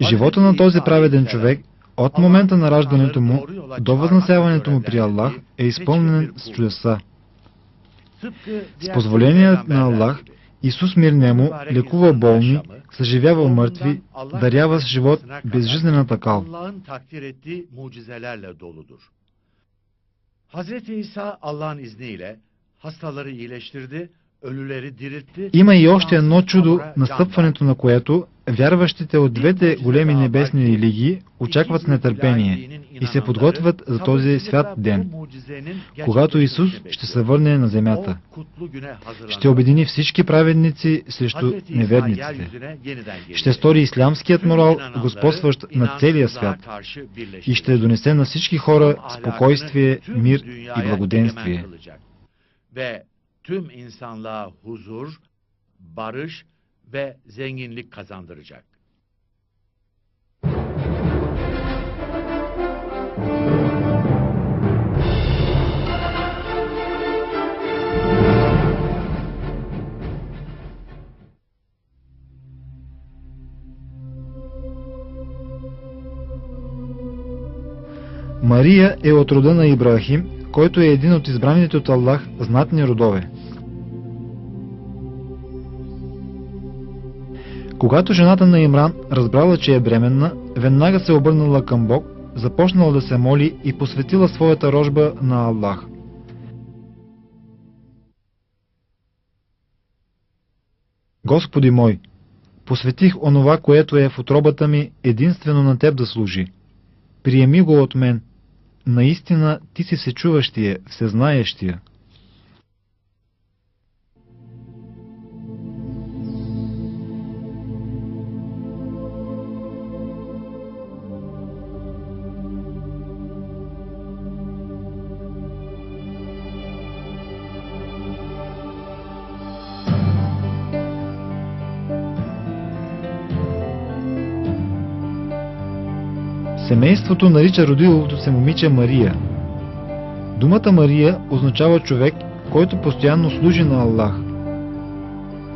Живота на този праведен човек от момента на раждането му до възнесяването му при Аллах е изпълнен с чудеса. С позволение на Аллах, Исус мир нему лекува болни, съживява мъртви, дарява с живот безжизнената кал. Hazreti İsa Allah'ın izniyle hastaları iyileştirdi, ölüleri diriltti. Има и още едно чудо, настъпването на което вярващите от двете големи небесни религии очакват с нетърпение и се подготвят за този свят ден, когато Исус ще се върне на земята. Ще обедини всички праведници срещу неверниците. Ще стори ислямският морал господстващ на целия свят и ще донесе на всички хора спокойствие, мир и благоденствие. Ve tüm insanlığa huzur, barış ve zenginlik kazandıracak. Мария е от рода на Ибрахим, който е един от избраните от Аллах знатни родове. Когато жената на Имран разбрала, че е бременна, веднага се обърнала към Бог, започнала да се моли и посветила своята рожба на Аллах. Господи мой, посветих онова, което е в утробата ми, единствено на Теб да служи. Приеми го от мен. Наистина Ти си всечуващия, всезнаещия. Семейството нарича родилото се момиче Мария. Думата Мария означава човек, който постоянно служи на Аллах.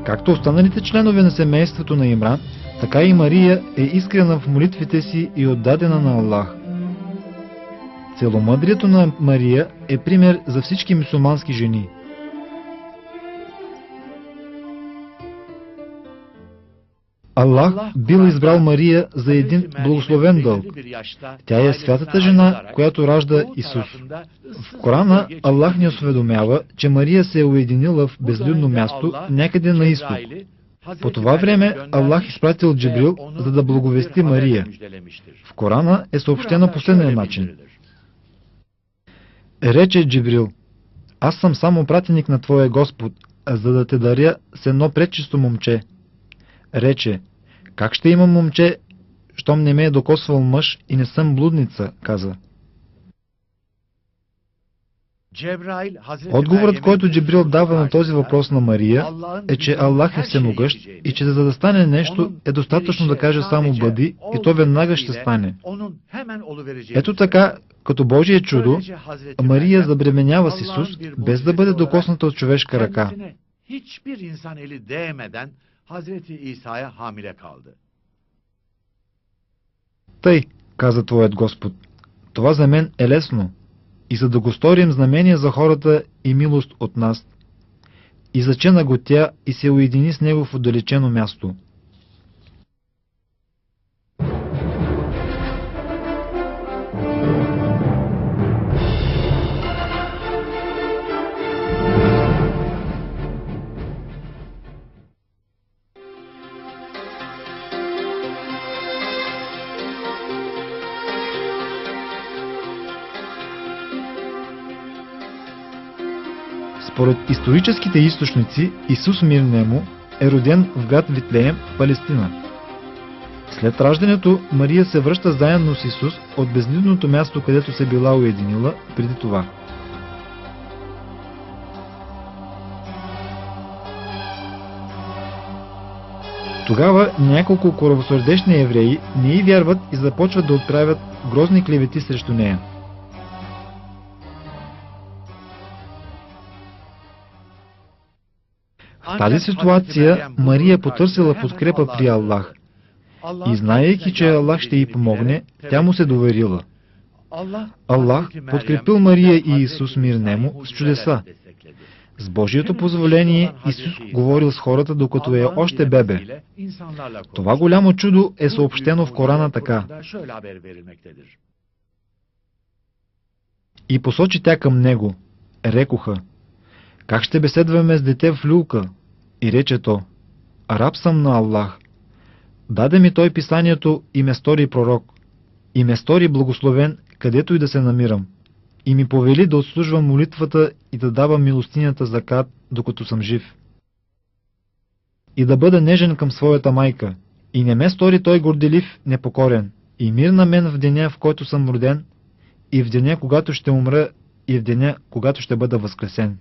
Както останалите членове на семейството на Имран, така и Мария е искрена в молитвите си и отдадена на Аллах. Целомъдрието на Мария е пример за всички мюсюлмански жени. Аллах бил избрал Мария за един благословен дълг. Тя е святата жена, която ражда Исус. В Корана Аллах ни осведомява, че Мария се е уединила в безлюдно място някъде на изток. По това време Аллах изпратил Джибрил, за да благовести Мария. В Корана е съобщено последния начин. Рече Джибрил: аз съм само пратеник на Твоя Господ, за да те даря с едно предчисто момче. Рече: как ще имам момче, щом не ме е докосвал мъж и не съм блудница, каза. Отговорът, който Джибрил дава на този въпрос на Мария, е, че Аллах е всемогъщ и че за да стане нещо е достатъчно да каже само бъди и то веднага ще стане. Ето така, като Божие чудо, Мария забременява с Исус, без да бъде докосната от човешка ръка. Hazreti İsa'ya hamile kaldı. Тъй, каза Твоят Господ, това за мен е лесно, и за да го сторим знамение за хората и милост от нас. И зачена го тя и се уедини с него в отдалечено място. Според историческите източници, Исус мир нему е роден в град Витлеем, Палестина. След раждането, Мария се връща заедно с Исус от безлюдното място, където се била уединила преди това. Тогава няколко коравосърдечни евреи не й вярват и започват да отправят грозни клевети срещу нея. В тази ситуация Мария потърсила подкрепа при Аллах. И знаейки, че Аллах ще й помогне, тя му се доверила. Аллах подкрепил Мария и Исус мир нему с чудеса. С Божието позволение Исус говорил с хората, докато е още бебе. Това голямо чудо е съобщено в Корана така. И посочи тя към него. Рекоха: как ще беседваме с дете в люлка? И рече то: раб съм на Аллах. Даде ми той писанието и ме стори пророк. И ме стори благословен, където и да се намирам. И ми повели да отслужвам молитвата и да давам милостинята закат, докато съм жив. И да бъда нежен към своята майка. И не ме стори той горделив, непокорен. И мир на мен в деня, в който съм роден, и в деня, когато ще умра, и в деня, когато ще бъда възкресен.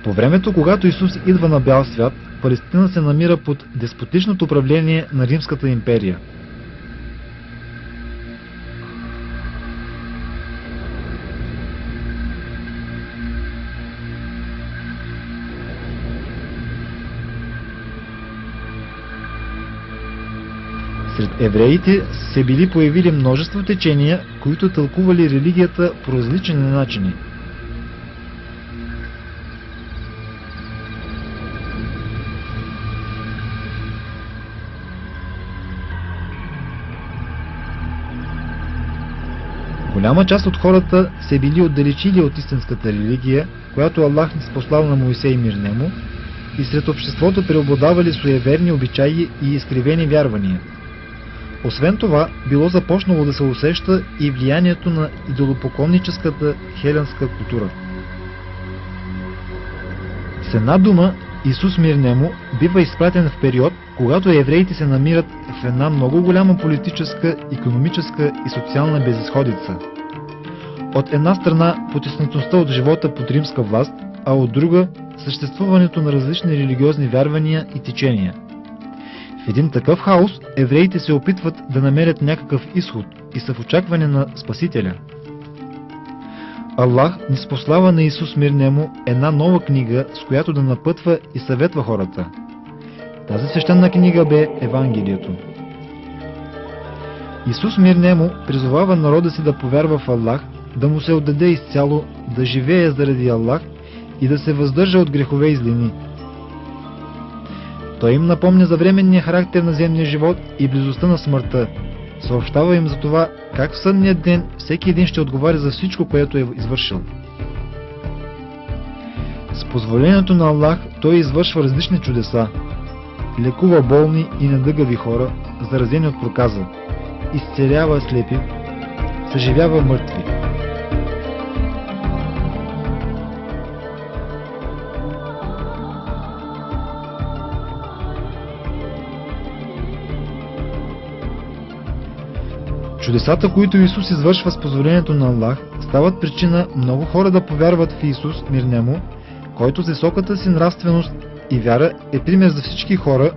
По времето, когато Исус идва на бял свят, Палестина се намира под деспотичното управление на Римската империя. Сред евреите се били появили множество течения, които тълкували религията по различни начини. Голяма част от хората се били отдалечили от истинската религия, която Аллах ни спослал на Моисей мир нему, и сред обществото преобладавали суеверни обичаи и изкривени вярвания. Освен това, било започнало да се усеща и влиянието на идолопоклонническата хеленска култура. С една дума, Исус мир нему бива изпратен в период, когато евреите се намират в една много голяма политическа, икономическа и социална безизходица. От една страна потиснатостта от живота под римска власт, а от друга съществуването на различни религиозни вярвания и течения. В един такъв хаос евреите се опитват да намерят някакъв изход и са в очакване на Спасителя. Аллах ни спослава на Исус мир нему една нова книга, с която да напътва и съветва хората. Тази свещена книга бе Евангелието. Исус мир нему призовава народа си да повярва в Аллах, да му се отдаде изцяло, да живее заради Аллах и да се въздържа от грехове и злини. Той им напомня за временния характер на земния живот и близостта на смъртта. Съобщава им за това как в съдния ден всеки един ще отговаря за всичко, което е извършил. С позволението на Аллах той извършва различни чудеса. Лекува болни и недъгави хора, заразени от проказа. Изцелява слепи, съживява мъртви. Чудесата, които Исус извършва с позволението на Аллах, стават причина много хора да повярват в Исус мир нему, който с високата си нравственост и вяра е пример за всички хора,